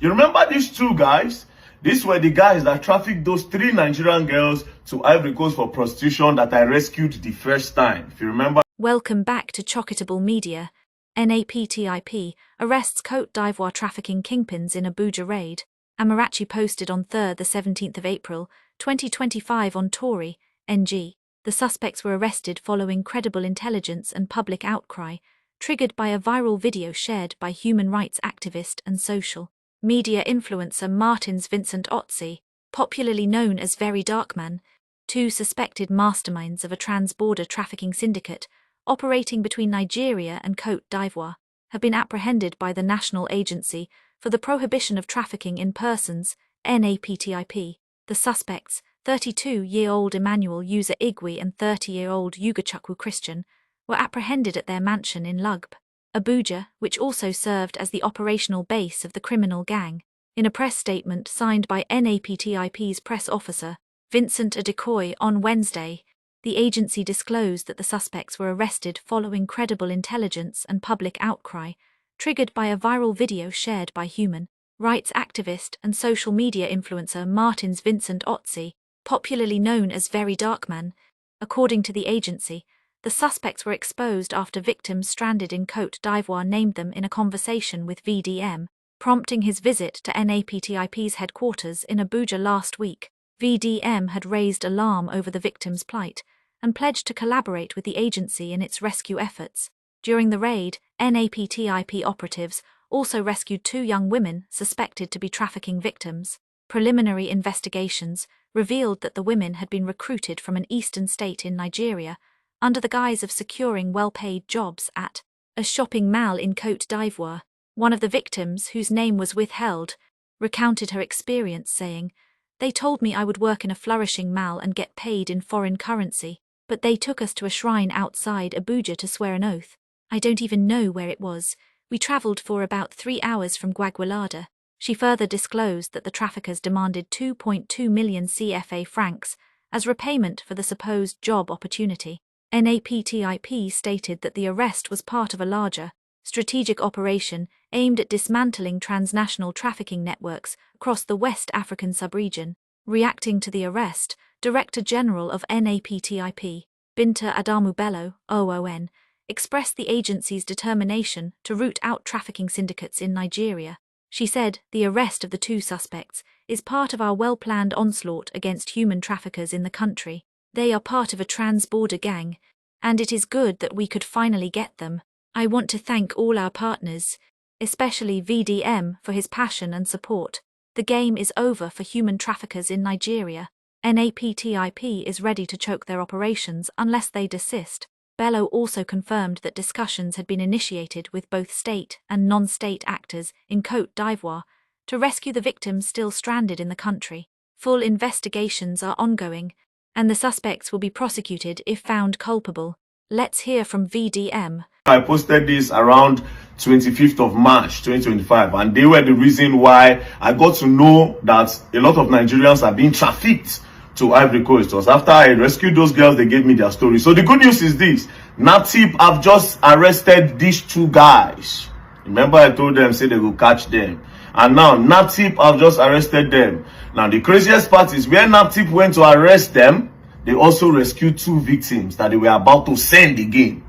You remember these two guys? These were the guys that trafficked those 3 Nigerian girls to Ivory Coast for prostitution that I rescued the first time, if you remember. Welcome back to Chocketable Media. NAPTIP arrests Cote d'Ivoire trafficking kingpins in Abuja raid. Amarachi posted on the 17th of April, 2025 on Tory, NG. The suspects were arrested following credible intelligence and public outcry, triggered by a viral video shared by human rights activist and social media influencer Martins Vincent Otzi, popularly known as Very Darkman. 2 suspected masterminds of a trans-border trafficking syndicate operating between Nigeria and Cote d'Ivoire have been apprehended by the National Agency for the Prohibition of Trafficking in Persons, NAPTIP. The suspects, 32-year-old Emmanuel Uzor Igwe and 30-year-old Ugochukwu Christian, were apprehended at their mansion in Lugb, Abuja, which also served as the operational base of the criminal gang. In a press statement signed by NAPTIP's press officer, Vincent Adekoya, on Wednesday, the agency disclosed that the suspects were arrested following credible intelligence and public outcry, triggered by a viral video shared by human rights activist and social media influencer Martins Vincent Otzi, popularly known as Very Darkman. According to the agency, the suspects were exposed after victims stranded in Cote d'Ivoire named them in a conversation with VDM, prompting his visit to NAPTIP's headquarters in Abuja last week. VDM had raised alarm over the victims' plight and pledged to collaborate with the agency in its rescue efforts. During the raid, NAPTIP operatives also rescued 2 young women suspected to be trafficking victims. Preliminary investigations revealed that the women had been recruited from an eastern state in Nigeria under the guise of securing well-paid jobs at a shopping mall in Cote d'Ivoire. One of the victims, whose name was withheld, recounted her experience saying, "They told me I would work in a flourishing mall and get paid in foreign currency, but they took us to a shrine outside Abuja to swear an oath. I don't even know where it was. We travelled for about 3 hours from Gwagwalada." She further disclosed that the traffickers demanded 2.2 million CFA francs as repayment for the supposed job opportunity. NAPTIP stated that the arrest was part of a larger, strategic operation aimed at dismantling transnational trafficking networks across the West African sub-region. Reacting to the arrest, Director General of NAPTIP, Binta Adamu Bello, OON, expressed the agency's determination to root out trafficking syndicates in Nigeria. She said the arrest of the 2 suspects is part of our well-planned onslaught against human traffickers in the country. They are part of a trans-border gang, and it is good that we could finally get them. I want to thank all our partners, especially VDM, for his passion and support. The game is over for human traffickers in Nigeria. NAPTIP is ready to choke their operations unless they desist. Bello also confirmed that discussions had been initiated with both state and non-state actors in Cote d'Ivoire to rescue the victims still stranded in the country. Full investigations are ongoing, and the suspects will be prosecuted if found culpable. Let's hear from VDM. I posted this around 25th of March 2025, and they were the reason why I got to know that a lot of Nigerians are being trafficked to Ivory Coast. It was after I rescued those girls, they gave me their story. So the good news is this: NAPTIP have just arrested these 2 guys. Remember I told them, say they will catch them. And now NAPTIP have just arrested them. Now the craziest part is where NAPTIP went to arrest them, they also rescued 2 victims that they were about to send again.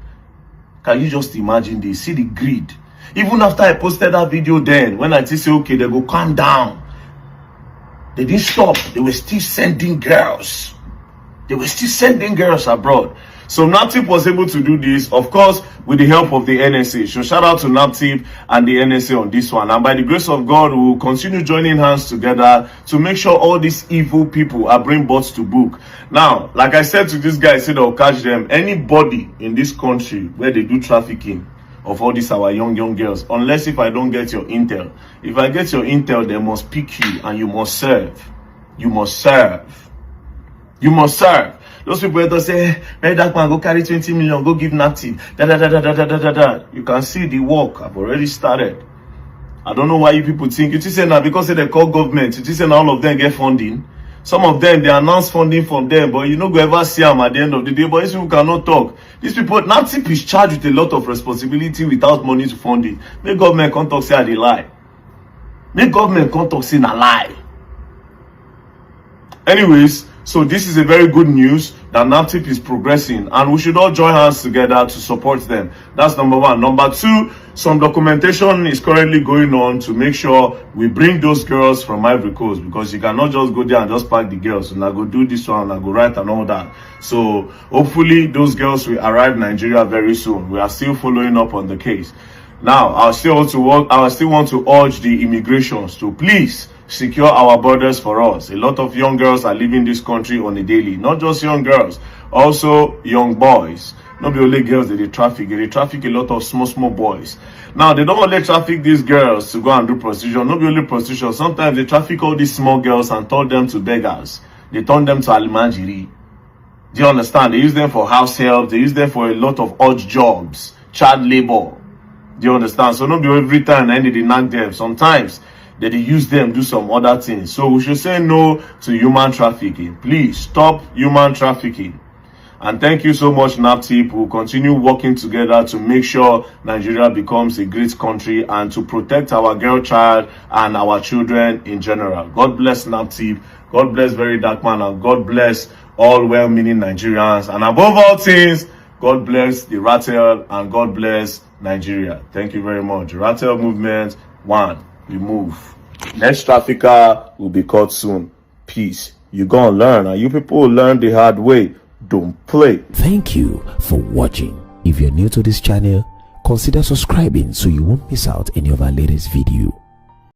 Can you just imagine this? See the greed. Even after I posted that video then, when I say, okay, they go calm down, they didn't stop. They were still sending girls. They were still sending girls abroad. So NAPTIP was able to do this, of course, with the help of the NSA. So shout out to NAPTIP and the NSA on this one. And by the grace of God, we will continue joining hands together to make sure all these evil people are bring butts to book. Now, like I said to this guy, I said I'll catch them. Anybody in this country where they do trafficking of all these our young girls, unless if I don't get your intel. If I get your intel, they must pick you and you must serve. You must serve. You must serve. Those people that say, hey, that man go carry 20 million, go give NAPTIP. You can see the work. I've already started. I don't know why you people think. You just say now because they call government. You just say now all of them get funding. Some of them, they announce funding from them, but you know, go ever see them at the end of the day. But these people cannot talk. These people, NAPTIP is charged with a lot of responsibility without money to fund it. The government can't talk, say they lie. Make government come talk say na lie. Anyways, so this is a very good news that NAPTIP is progressing, and we should all join hands together to support them. That's number one. Number two, some documentation is currently going on to make sure we bring those girls from Ivory Coast, because you cannot just go there and just pack the girls and I go do this one and I go write and all that. So hopefully those girls will arrive in Nigeria very soon. We are still following up on the case. Now, I still want to urge the immigrations to please secure our borders for us. A lot of young girls are leaving this country on a daily. Not just young girls, also young boys. Not the only girls that they traffic a lot of small boys. Now, they don't only traffic these girls to go and do prostitution. Not only prostitution, sometimes they traffic all these small girls and turn them to beggars. They turn them to alimanjiri. Do you understand? They use them for house help. They use them for a lot of odd jobs, child labor. Do you understand? So not be every time they knock them. Sometimes they use them do some other things. So we should say no to human trafficking. Please stop human trafficking. And thank you so much, NAPTIP. We'll continue working together to make sure Nigeria becomes a great country and to protect our girl child and our children in general. God bless NAPTIP. God bless Very Dark Man, and God bless all well-meaning Nigerians. And above all things, God bless the Rattle and God bless Nigeria. Thank you very much. Rattle movement, one, we move. Next trafficker will be caught soon. Peace. You gonna learn, and you people will learn the hard way. Don't play. Thank you for watching. If you're new to this channel, consider subscribing so you won't miss out any of our latest video.